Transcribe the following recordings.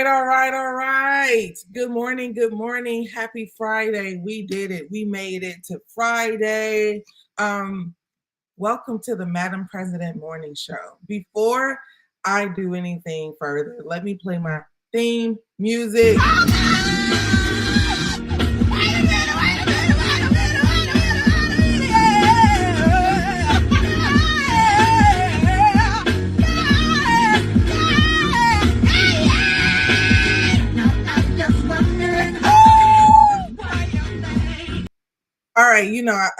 All right. Good morning. Happy Friday. We did it. We made it to Friday. Welcome to the Madam Prezident Morning Show. Before I do anything further, let me play my theme music. All right,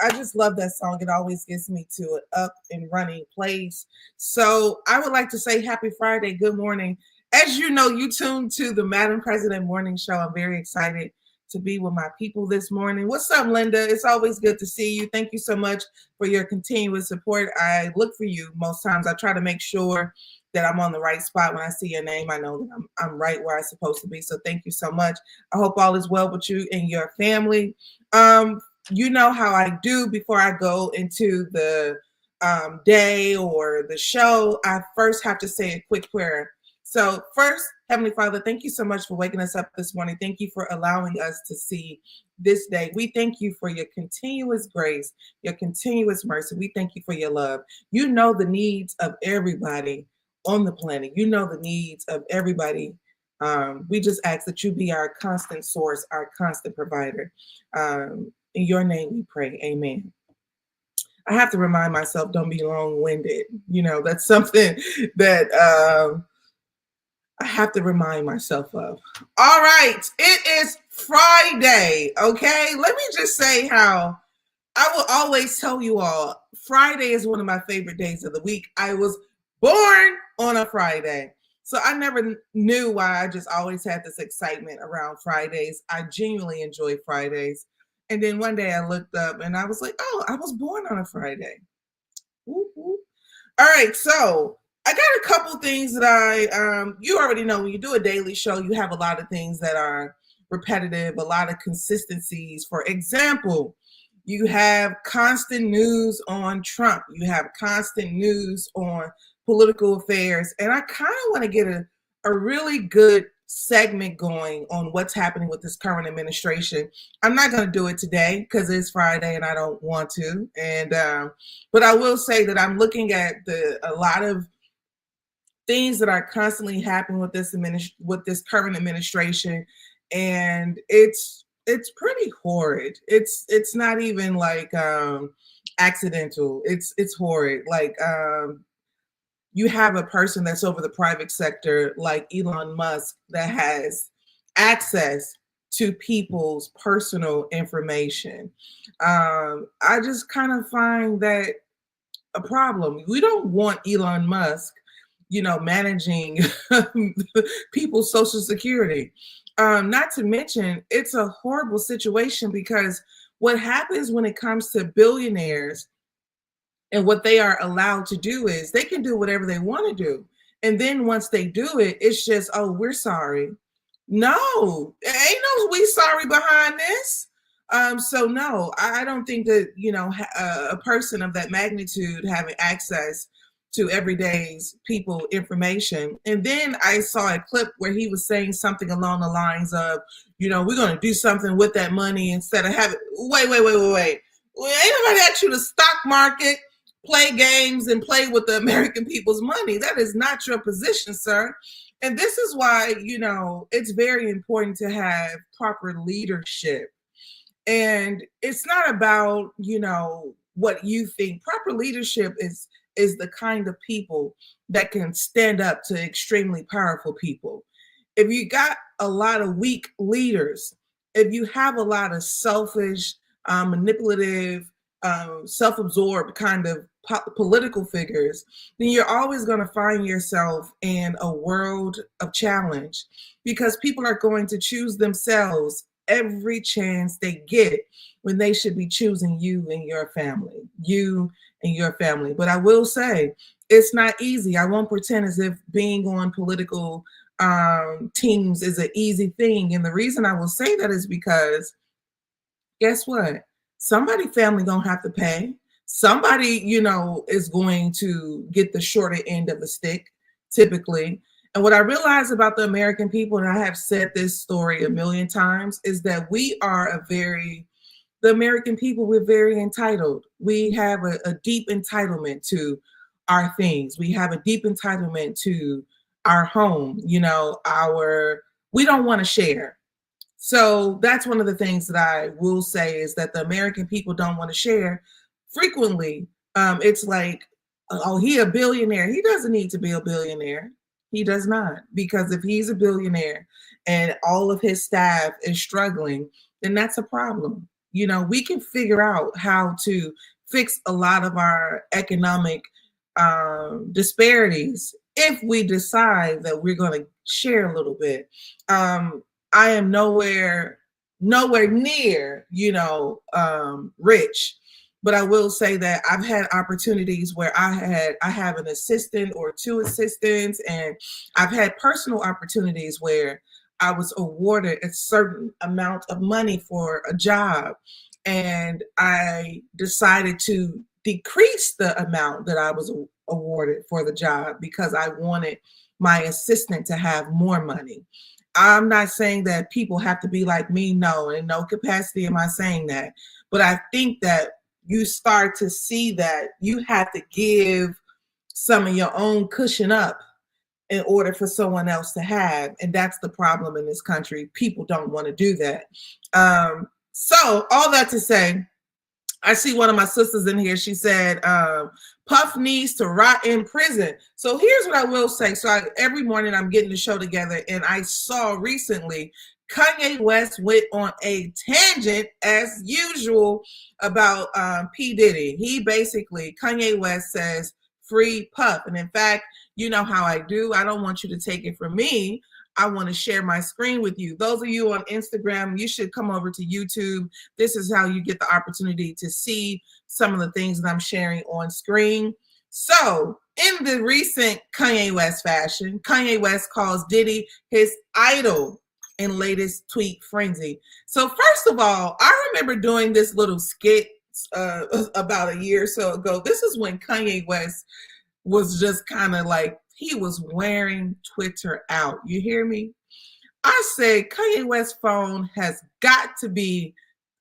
I just love that song. It always gets me to an up and running place. So I would like to say happy Friday, good morning. As you know, you tuned to the Madam Prezident Morning Show. I'm very excited to be with my people this morning. What's up, Linda? It's always good to see you. Thank you so much for your continuous support. I look for you most times. I try to make sure that I'm on the right spot. When I see your name, I know that I'm right where I'm supposed to be. So thank you so much. I hope all is well with you and your family. You know how I do before I go into the day or the show. I first have to say a quick prayer. So first, Heavenly Father, thank you so much for waking us up this morning. Thank you for allowing us to see this day. We thank you for your continuous grace, your continuous mercy. We thank you for your love. You know the needs of everybody on the planet. You know the needs of everybody. We just ask that you be our constant source, our constant provider. In your name we pray, amen. I have to remind myself, don't be long-winded. That's something that I have to remind myself of. All right, it is Friday, okay? Let me just say how I will always tell you all, Friday is one of my favorite days of the week. I was born on a Friday. So I never knew why I just always had this excitement around Fridays. I genuinely enjoy Fridays. And then one day I looked up and I was like, oh, I was born on a Friday. Whoop, whoop. All right, so I got a couple things that you already know when you do a daily show, you have a lot of things that are repetitive, a lot of consistencies. For example, you have constant news on Trump. You have constant news on political affairs. And I kind of want to get a really good segment going on what's happening with this current administration. I'm not going to do it today because it's Friday and I don't want to. But I will say that I'm looking at a lot of things that are constantly happening with this current administration, and it's pretty horrid. It's not even like accidental. It's horrid. Like you have a person that's over the private sector like Elon Musk that has access to people's personal information. I just kind of find that a problem. We don't want Elon Musk, managing people's Social Security. Not to mention, it's a horrible situation because what happens when it comes to billionaires and what they are allowed to do is they can do whatever they want to do. And then once they do it, it's just, oh, we're sorry. No, ain't no we sorry behind this. So no, I don't think that, a person of that magnitude having access to everyday's people information. And then I saw a clip where he was saying something along the lines of, we're going to do something with that money instead of having, wait. Well, ain't nobody asked you to stock market, play games, and play with the American people's money. That is not your position, sir. And this is why, it's very important to have proper leadership. And it's not about, what you think. Proper leadership is the kind of people that can stand up to extremely powerful people. If you got a lot of weak leaders, if you have a lot of selfish, manipulative, self-absorbed kind of political figures, then you're always going to find yourself in a world of challenge because people are going to choose themselves every chance they get when they should be choosing you and your family. But I will say it's not easy. I won't pretend as if being on political teams is an easy thing. And the reason I will say that is because guess what? Somebody family gonna have to pay. Somebody, is going to get the shorter end of the stick typically. And what I realize about the American people, and I have said this story a million times, is that the American people, we're very entitled. We have a deep entitlement to our things. We have a deep entitlement to our home, we don't want to share. So that's one of the things that I will say is that the American people don't want to share. Frequently, it's like, oh, he a billionaire. He doesn't need to be a billionaire. He does not, because if he's a billionaire and all of his staff is struggling, then that's a problem. We can figure out how to fix a lot of our economic disparities if we decide that we're going to share a little bit. I am nowhere near, rich, but I will say that I've had opportunities where I have an assistant or two assistants, and I've had personal opportunities where I was awarded a certain amount of money for a job, and I decided to decrease the amount that I was awarded for the job because I wanted my assistant to have more money. I'm not saying that people have to be like me. No, in no capacity am I saying that. But I think that you start to see that you have to give some of your own cushion up in order for someone else to have. And that's the problem in this country. People don't want to do that. So all that to say, I see one of my sisters in here. She said, Puff needs to rot in prison. So here's what I will say. So every morning I'm getting the show together, and I saw recently Kanye West went on a tangent as usual about P. Diddy. Kanye West says, free Puff. And in fact, you know how I do. I don't want you to take it from me. I want to share my screen with you. Those of you on Instagram, you should come over to YouTube. This is how you get the opportunity to see some of the things that I'm sharing on screen. So in the recent Kanye West fashion, Kanye West calls Diddy his idol in latest tweet frenzy. So first of all, I remember doing this little skit about a year or so ago. This is when Kanye West was just kind of like, he was wearing Twitter out. You hear me? I said Kanye West's phone has got to be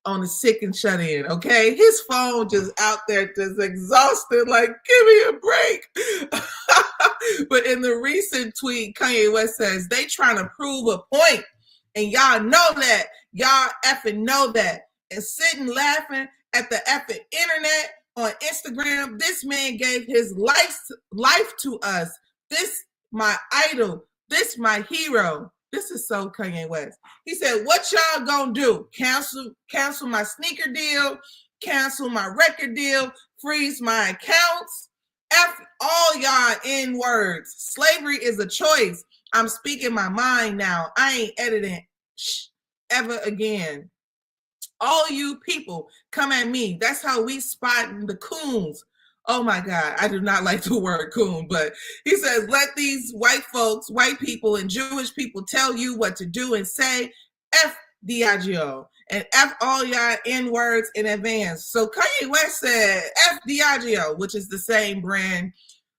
on the sick and shut in, okay? His phone just out there just exhausted, like, give me a break. But in the recent tweet, Kanye West says, they trying to prove a point, and y'all know that. Y'all effing know that. And sitting laughing at the effing internet on Instagram, this man gave his life to us. This my idol. This my hero. This is so Kanye West. He said, what y'all gonna do? Cancel my sneaker deal, cancel my record deal, freeze my accounts. F all y'all N words. Slavery is a choice. I'm speaking my mind now. I ain't editing ever again. All you people come at me. That's how we spot the coons. Oh my God, I do not like the word coon, but he says, let these white folks, white people and Jewish people tell you what to do and say. F Diageo and F all y'all N words in advance. So Kanye West said F Diageo, which is the same brand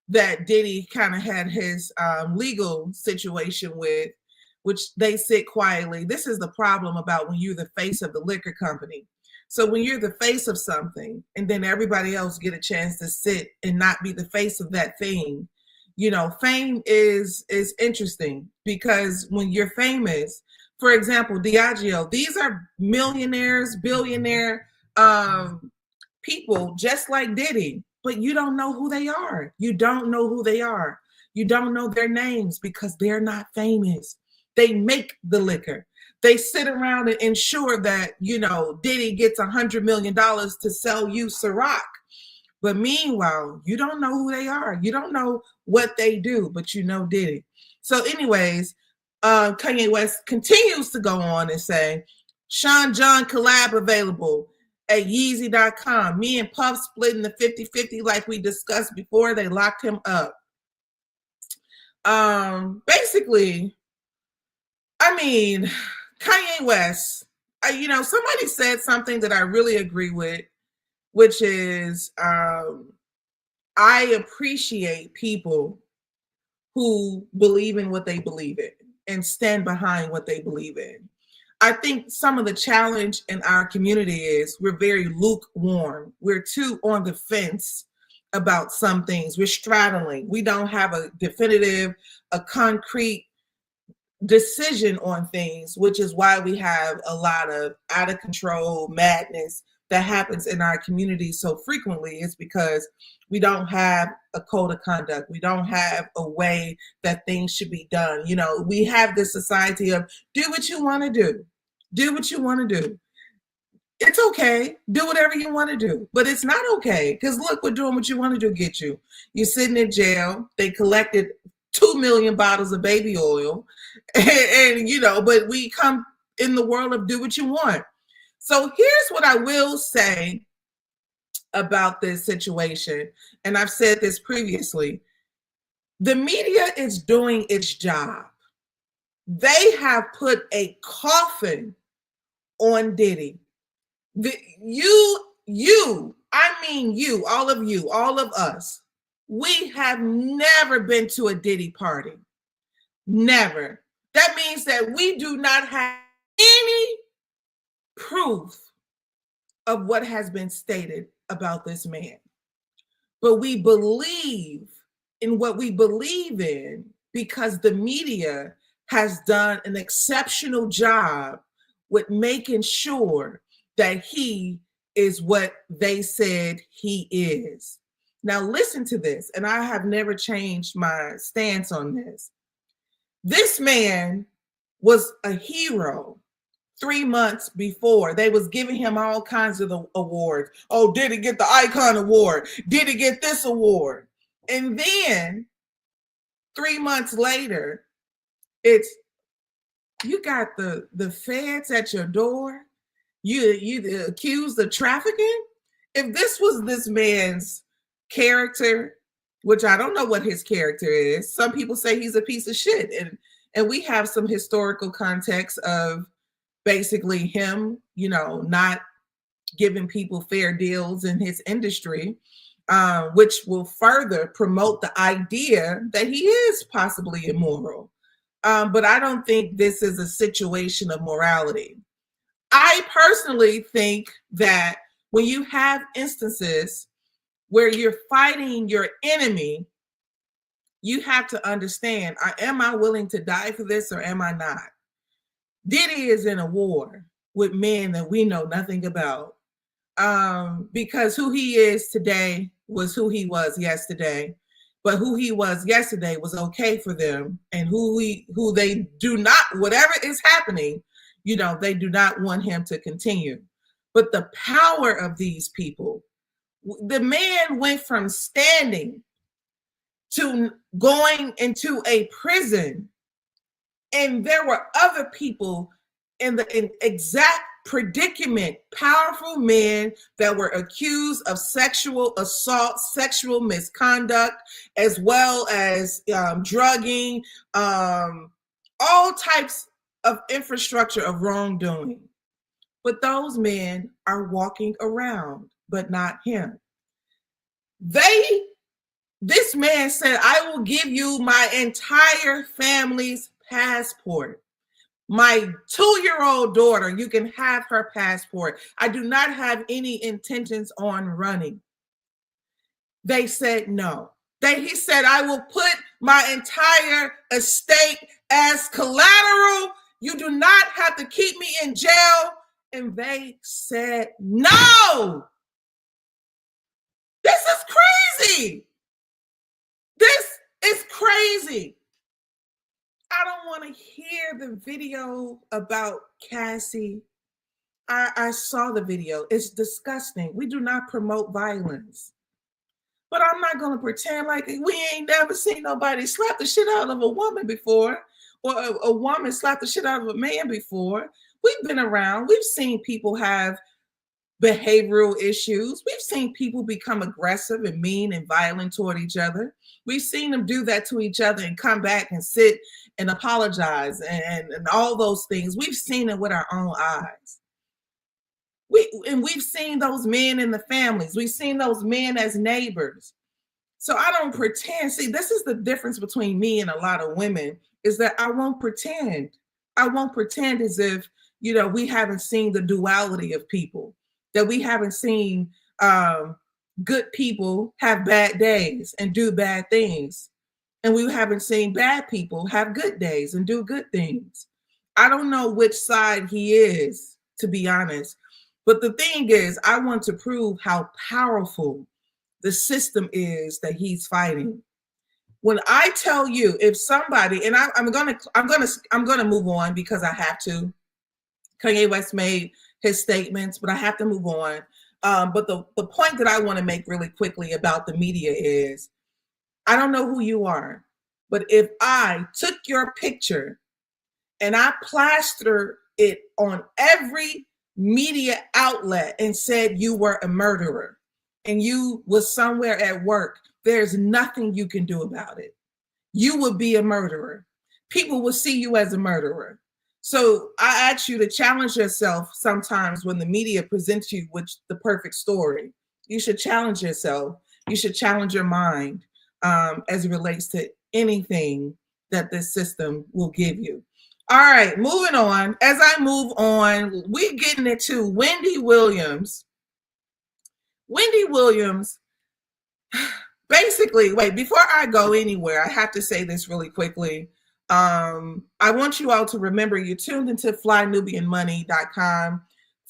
that Diddy kind of had his legal situation with, which they sit quietly. This is the problem about when you're the face of the liquor company. So when you're the face of something and then everybody else get a chance to sit and not be the face of that thing, fame is interesting because when you're famous, for example, Diageo, these are millionaires, billionaire people just like Diddy, but you don't know who they are. You don't know who they are. You don't know their names because they're not famous. They make the liquor. They sit around and ensure that, Diddy gets $100 million to sell you Ciroc. But meanwhile, you don't know who they are. You don't know what they do, but you know Diddy. So anyways, Kanye West continues to go on and say, Sean John collab available at Yeezy.com. Me and Puff splitting the 50-50 like we discussed before. They locked him up. Basically, I mean, Kanye West, somebody said something that I really agree with, which is I appreciate people who believe in what they believe in and stand behind what they believe in. I think some of the challenge in our community is we're very lukewarm. We're too on the fence about some things. We're straddling. We don't have a definitive, a concrete decision on things, which is why we have a lot of out of control madness that happens in our community so frequently. Is because we don't have a code of conduct. We don't have a way that things should be done. You know, we have this society of do what you want to do. Do what you want to do. It's okay. Do whatever you want to do. But it's not okay. Because look, what doing what you want to do get you. You're sitting in jail. They collected 2 million bottles of baby oil. And you know, but we come in the world of do what you want. So here's what I will say about this situation. And I've said this previously. The media is doing its job. They have put a coffin on Diddy. I mean you, all of us, we have never been to a Diddy party. Never. That means that we do not have any proof of what has been stated about this man. But we believe in what we believe in because the media has done an exceptional job with making sure that he is what they said he is. Now listen to this, and I have never changed my stance on this. This man was a hero 3 months before. They was giving him all kinds of awards. Oh, did he get the Icon Award? Did he get this award? And then 3 months later, it's you got the feds at your door. You accused of trafficking. If this was this man's character, which I don't know what his character is. Some people say he's a piece of shit. And we have some historical context of basically him, you know, not giving people fair deals in his industry, which will further promote the idea that he is possibly immoral. But I don't think this is a situation of morality. I personally think that when you have instances where you're fighting your enemy, you have to understand, am I willing to die for this or am I not? Diddy is in a war with men that we know nothing about, because who he is today was who he was yesterday. But who he was yesterday was okay for them, and who they do not, whatever is happening, you know, they do not want him to continue. But the power of these people, the man went from standing to going into a prison, and there were other people in the exact predicament, powerful men that were accused of sexual assault, sexual misconduct, as well as drugging, all types of infrastructure of wrongdoing. But those men are walking around, but not him. This man said, I will give you my entire family's passport. My 2-year-old daughter, you can have her passport. I do not have any intentions on running. They said no. He said, I will put my entire estate as collateral. You do not have to keep me in jail. And they said no. This is crazy. This is crazy. I don't want to hear the video about Cassie. I saw the video. It's disgusting. We do not promote violence. But I'm not going to pretend like we ain't never seen nobody slap the shit out of a woman before, or a woman slap the shit out of a man before. We've been around. We've seen people have behavioral issues. We've seen people become aggressive and mean and violent toward each other. We've seen them do that to each other and come back and sit and apologize and all those things. We've seen it with our own eyes. We've seen those men in the families. We've seen those men as neighbors. So I don't pretend. See, this is the difference between me and a lot of women, is that I won't pretend. I won't pretend as if, we haven't seen the duality of people, that we haven't seen good people have bad days and do bad things. And we haven't seen bad people have good days and do good things. I don't know which side he is, to be honest. But the thing is, I want to prove how powerful the system is that he's fighting. When I tell you, if somebody, and I'm gonna move on because I have to. Kanye West made his statements, but I have to move on. But the point that I want to make really quickly about the media is, I don't know who you are, but if I took your picture and I plastered it on every media outlet and said you were a murderer and you was somewhere at work, there's nothing you can do about it. You would be a murderer. People will see you as a murderer. So I ask you to challenge yourself sometimes when the media presents you with the perfect story. You should challenge yourself. You should challenge your mind as it relates to anything that this system will give you. All right, moving on. As I move on, we're getting into Wendy Williams. Wendy Williams, basically, wait, before I go anywhere, I have to say this really quickly. I want you all to remember you're tuned into flynubianmoney.com.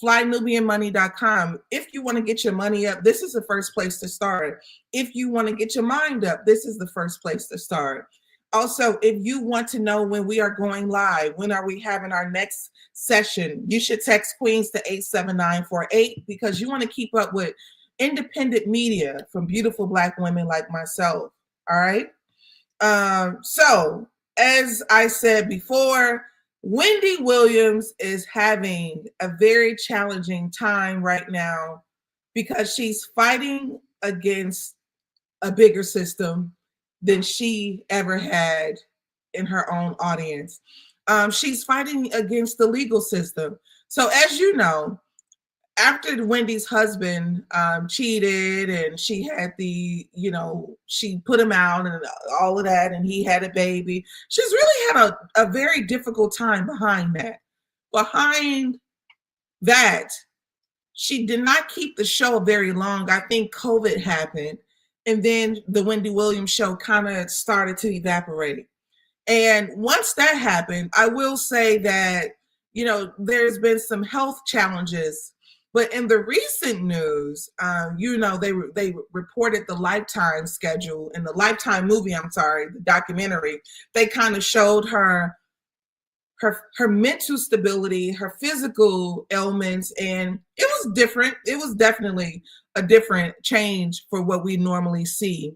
Flynubianmoney.com. If you want to get your money up, this is the first place to start. If you want to get your mind up, this is the first place to start. Also, if you want to know when we are going live, when are we having our next session, you should text Queens to 87948 because you want to keep up with independent media from beautiful Black women like myself. All right. So as I said before, Wendy Williams is having a very challenging time right now because she's fighting against a bigger system than she ever had in her own audience. She's fighting against the legal system. So as you know, after Wendy's husband cheated and she had she put him out and all of that, and he had a baby, she's really had a very difficult time behind that. Behind that, she did not keep the show very long. I think COVID happened, and then the Wendy Williams show kind of started to evaporate. And once that happened, I will say that, there's been some health challenges. But in the recent news, they reported the Lifetime schedule in the Lifetime movie, the documentary. They kind of showed her mental stability, her physical ailments, and it was different. It was definitely a different change for what we normally see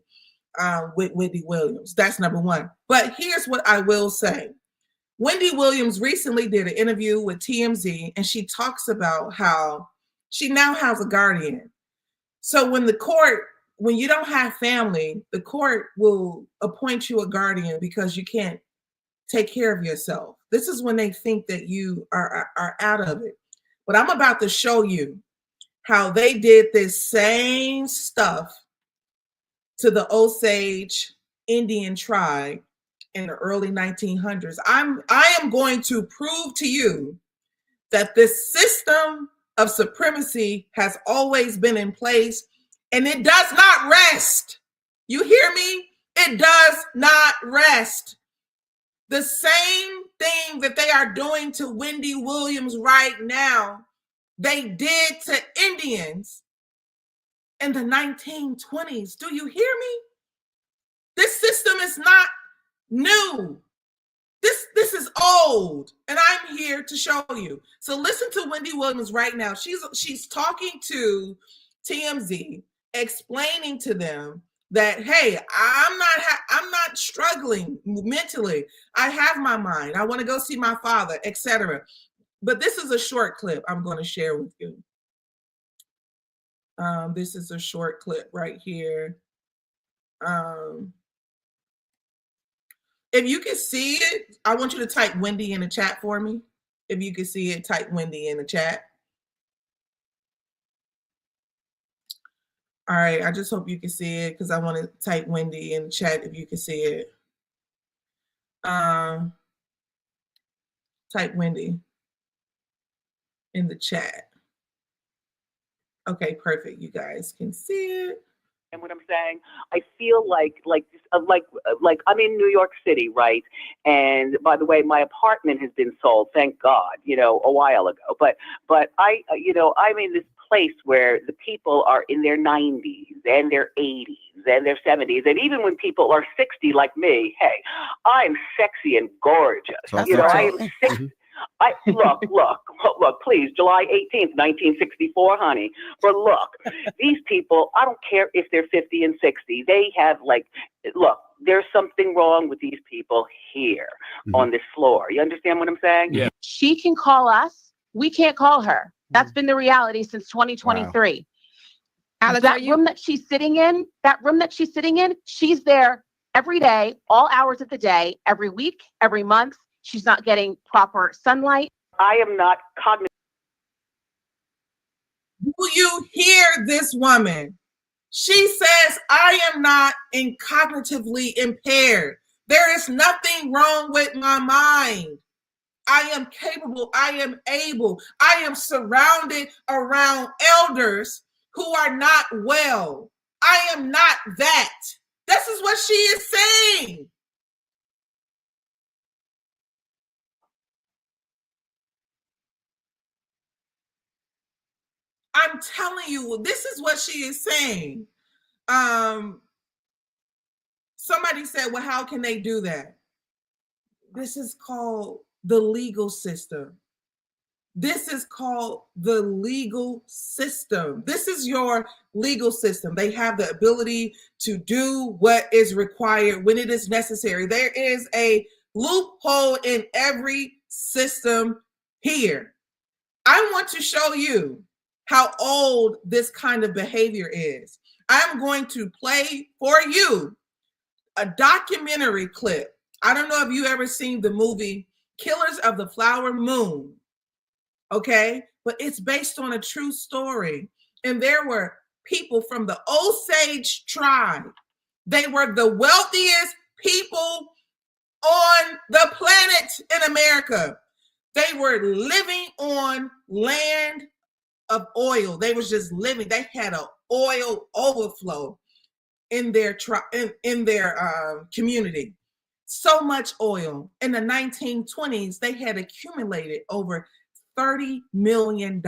with Wendy Williams. That's number one. But here's what I will say. Wendy Williams recently did an interview with TMZ, and she talks about how she now has a guardian. So when you don't have family, the court will appoint you a guardian because you can't take care of yourself. This is when they think that you are out of it. But I'm about to show you how they did this same stuff to the Osage Indian tribe in the early 1900s. I am going to prove to you that this system of supremacy has always been in place, and it does not rest. You hear me? It does not rest. The same thing that they are doing to Wendy Williams right now, they did to Indians in the 1920s. Do you hear me? This system is not new. This is old, and I'm here to show you. So listen to Wendy Williams right now. She's talking to TMZ, explaining to them that, hey, I'm not struggling mentally. I have my mind. I want to go see my father, etc. But this is a short clip I'm going to share with you. This is a short clip right here. If you can see it, I want you to type Wendy in the chat for me. If you can see it, type Wendy in the chat. All right, I just hope you can see it because I want to type Wendy in the chat if you can see it. Type Wendy in the chat. Okay, perfect. You guys can see it. And what I'm saying, I feel like I'm in New York City, right? And by the way, my apartment has been sold, thank God, a while ago. But I'm in this place where the people are in their 90s and their 80s and their 70s, and even when people are 60 like me, hey, I'm sexy and gorgeous. I am 60. Look, please, July 18th, 1964, honey. But look, these people, I don't care if they're 50 and 60. They have there's something wrong with these people here on this floor. You understand what I'm saying? Yeah. She can call us. We can't call her. That's been the reality since 2023. Wow. That room that she's sitting in, she's there every day, all hours of the day, every week, every month. She's not getting proper sunlight. I am not cognitive. Do you hear this woman? She says, I am not cognitively impaired. There is nothing wrong with my mind. I am capable. I am able. I am surrounded around elders who are not well. I am not that. This is what she is saying. I'm telling you, this is what she is saying. Somebody said, well, how can they do that? This is called the legal system. This is called the legal system. This is your legal system. They have the ability to do what is required when it is necessary. There is a loophole in every system here. I want to show you how old this kind of behavior is. I'm going to play for you a documentary clip. I don't know if you ever seen the movie Killers of the Flower Moon, okay? But it's based on a true story. And there were people from the Osage Tribe. They were the wealthiest people on the planet in America. They were living on land of oil. They was just living. They had an oil overflow in their community. So much oil. In the 1920s, they had accumulated over $30 million.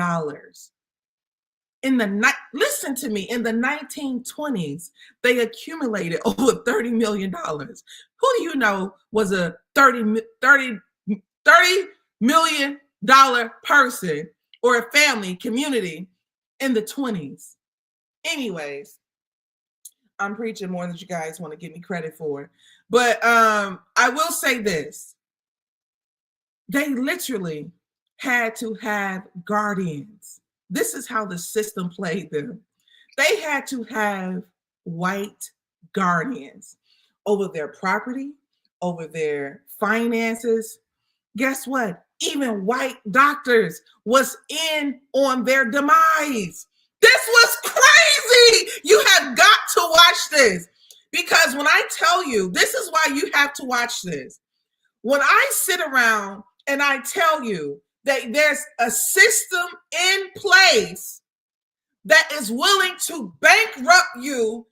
Listen to me, in the 1920s, they accumulated over $30 million. Who do you know was a $30 million person or a family community in the 20s? Anyways, I'm preaching more than you guys want to give me credit for. But I will say this. They literally had to have guardians. This is how the system played them. They had to have white guardians over their property, over their finances. Guess what? Even white doctors was in on their demise. This was crazy. You have got to watch this, because when I tell you, this is why you have to watch this. When I sit around and I tell you that there's a system in place that is willing to bankrupt you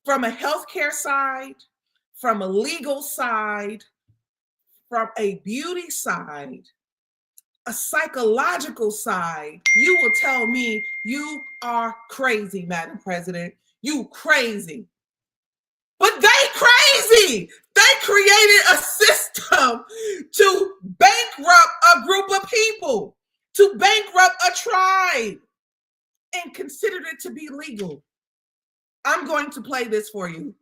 from a healthcare side, from a legal side, from a beauty side, a psychological side, you will tell me you are crazy, Madam President. You crazy. But they crazy. They created a system to bankrupt a group of people, to bankrupt a tribe, and considered it to be legal. I'm going to play this for you.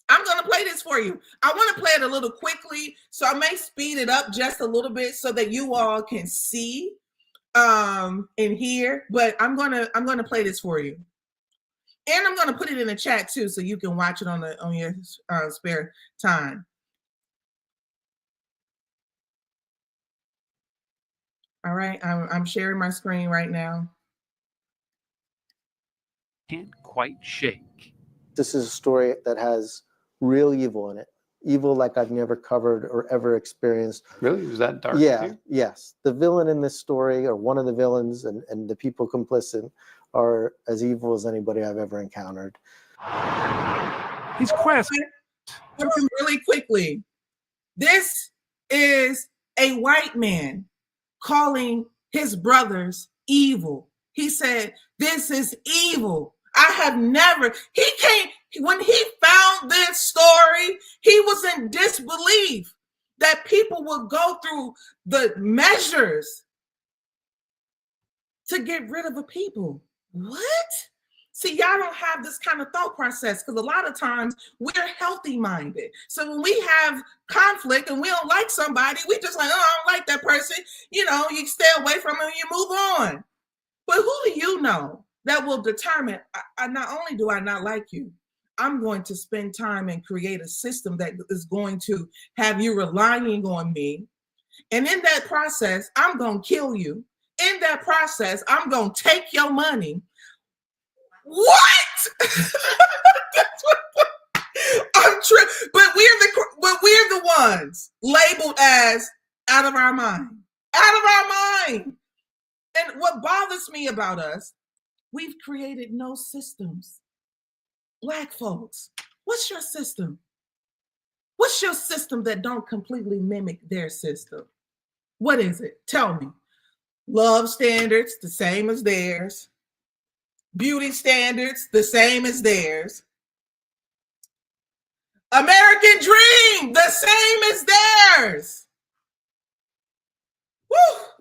I want to play it a little quickly, so I may speed it up just a little bit so that you all can see and hear. But I'm gonna play this for you, and I'm gonna put it in the chat too, so you can watch it on your spare time. All right, I'm sharing my screen right now. can't quite shake. This is a story that has real evil in it. Evil like I've never covered or ever experienced. Really? Was that dark? Yeah, yes. The villain in this story, or one of the villains, and the people complicit are as evil as anybody I've ever encountered. His quest. Really quickly. This is a white man calling his brothers evil. He said, "This is evil. I have never," when he found this story, he was in disbelief that people would go through the measures to get rid of a people. What? See, y'all don't have this kind of thought process because a lot of times we're healthy minded. So when we have conflict and we don't like somebody, we just like, oh, I don't like that person. You stay away from them and you move on. But who do you know that will determine, I not only do I not like you, I'm going to spend time and create a system that is going to have you relying on me. And in that process, I'm going to kill you. In that process, I'm going to take your money. What? That's what I'm but we're the ones labeled as out of our mind. Out of our mind. And what bothers me about us, we've created no systems. Black folks, what's your system? What's your system that don't completely mimic their system? What is it? Tell me. Love standards, the same as theirs. Beauty standards, the same as theirs. American dream, the same as theirs. Woo!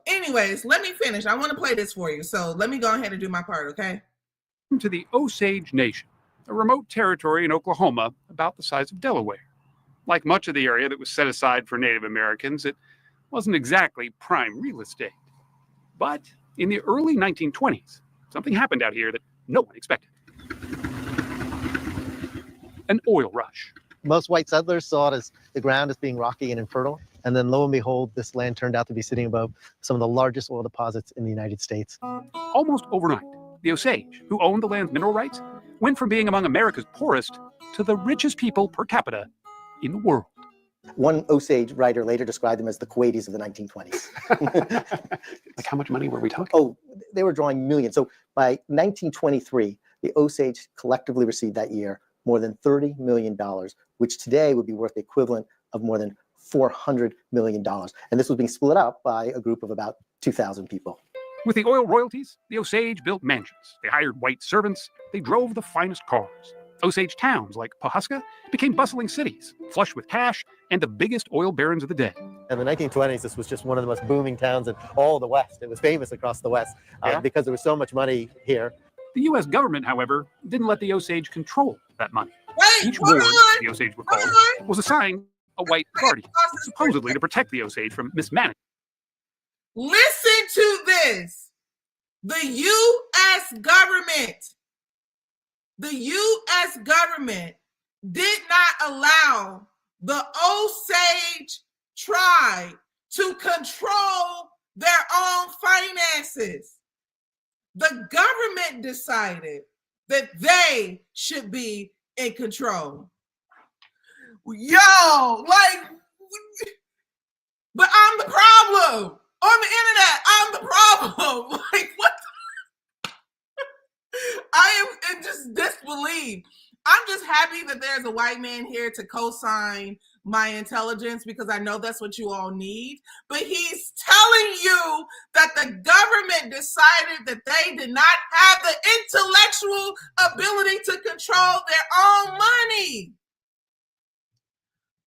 Anyways, let me finish. I want to play this for you. So let me go ahead and do my part, okay? To the Osage Nation, a remote territory in Oklahoma about the size of Delaware. Like much of the area that was set aside for Native Americans, it wasn't exactly prime real estate. But in the early 1920s, something happened out here that no one expected. An oil rush. Most white settlers saw it as the ground as being rocky and infertile. And then lo and behold, this land turned out to be sitting above some of the largest oil deposits in the United States. Almost overnight, the Osage, who owned the land's mineral rights, went from being among America's poorest to the richest people per capita in the world. One Osage writer later described them as the Kuwaitis of the 1920s. Like how much money were we talking? Oh, they were drawing millions. So by 1923, the Osage collectively received that year more than $30 million, which today would be worth the equivalent of more than $400 million. And this was being split up by a group of about 2,000 people. With the oil royalties, the Osage built mansions. They hired white servants. They drove the finest cars. Osage towns like Pawhuska became bustling cities, flush with cash and the biggest oil barons of the day. In the 1920s, this was just one of the most booming towns in all of the West. It was famous across the West because there was so much money here. The U.S. government, however, didn't let the Osage control that money. Wait, Each ward, the Osage were called, was assigned a white guardian, supposedly to protect the Osage from mismanagement. Listen to this. The U.S. government did not allow the Osage Tribe to control their own finances. The government decided that they should be in control. Yo, but I'm the problem. On the internet, I'm the problem. What? I am in just disbelief. I'm just happy that there's a white man here to co-sign my intelligence because I know that's what you all need. But he's telling you that the government decided that they did not have the intellectual ability to control their own money.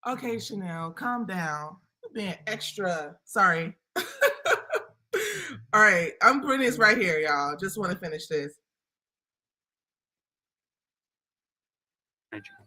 Okay, Chanel, calm down. You're being extra. Sorry. All right, I'm putting this right here, y'all. Just want to finish this.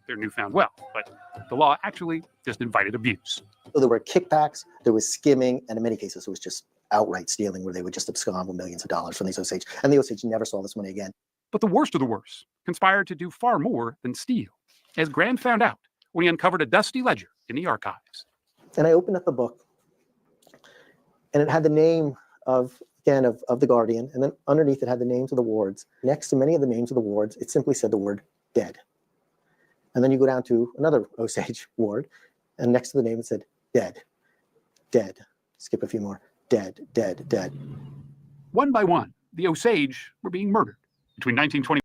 Their newfound wealth, but the law actually just invited abuse. So there were kickbacks, there was skimming, and in many cases it was just outright stealing where they would just abscond with millions of dollars from these Osage. And the Osage never saw this money again. But the worst of the worst conspired to do far more than steal, as Graham found out when he uncovered a dusty ledger in the archives. And I opened up the book, and it had the name of again, of the Guardian, and then underneath it had the names of the wards. Next to many of the names of the wards, it simply said the word dead. And then you go down to another Osage ward, and next to the name it said dead, dead. Skip a few more. Dead, dead, dead. One by one, the Osage were being murdered between 1920.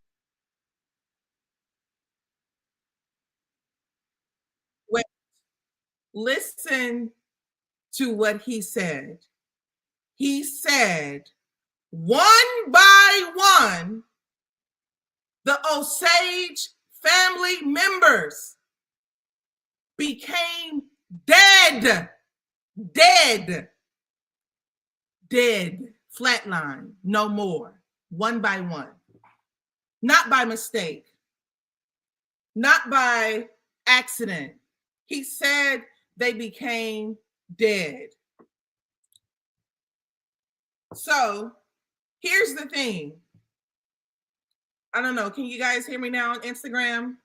Wait, listen to what he said. He said, one by one, the Osage family members became dead, dead, dead, flatline, no more, one by one. Not by mistake, not by accident. He said they became dead. So here's the thing. I don't know. Can you guys hear me now on Instagram?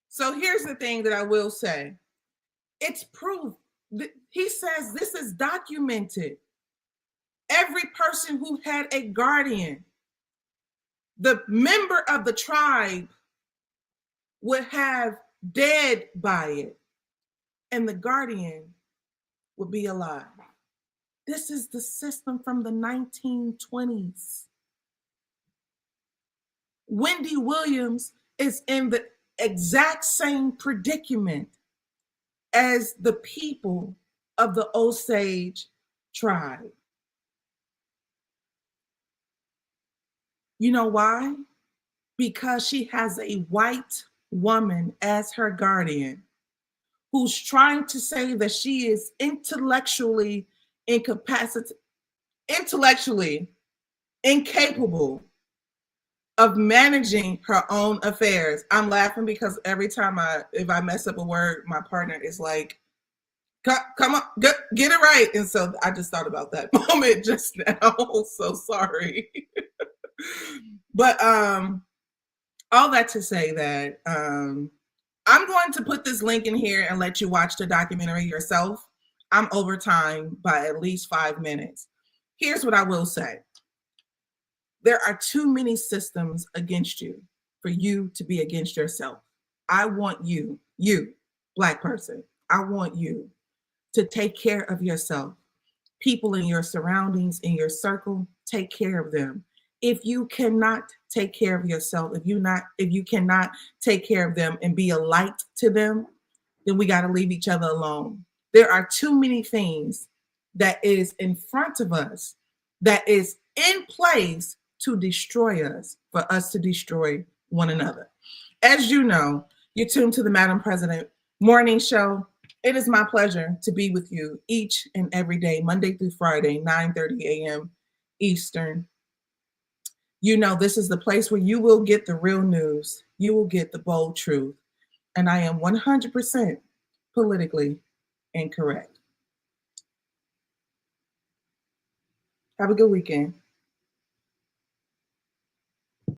So here's the thing that I will say. It's proof. He says this is documented. Every person who had a guardian, the member of the tribe, would have dead by it, and the guardian would be alive. This is the system from the 1920s. Wendy Williams is in the exact same predicament as the people of the Osage Tribe. You know why? Because she has a white woman as her guardian who's trying to say that she is intellectually incapacitated, intellectually incapable of managing her own affairs. I'm laughing because every time if I mess up a word, my partner is like, come on, get it right. And so I just thought about that moment just now. So sorry. But all that to say that I'm going to put this link in here and let you watch the documentary yourself. I'm over time by at least 5 minutes. Here's what I will say. There are too many systems against you for you to be against yourself. I want you, Black person, I want you to take care of yourself. People in your surroundings, in your circle, take care of them. If you cannot take care of yourself, if you cannot take care of them and be a light to them, then we got to leave each other alone. There are too many things that is in front of us that is in place to destroy us, for us to destroy one another. As you know, you're tuned to the Madam Prezident Morning Show. It is my pleasure to be with you each and every day, Monday through Friday, 9:30 a.m. Eastern. You know, this is the place where you will get the real news. You will get the bold truth. And I am 100% politically incorrect. Have a good weekend.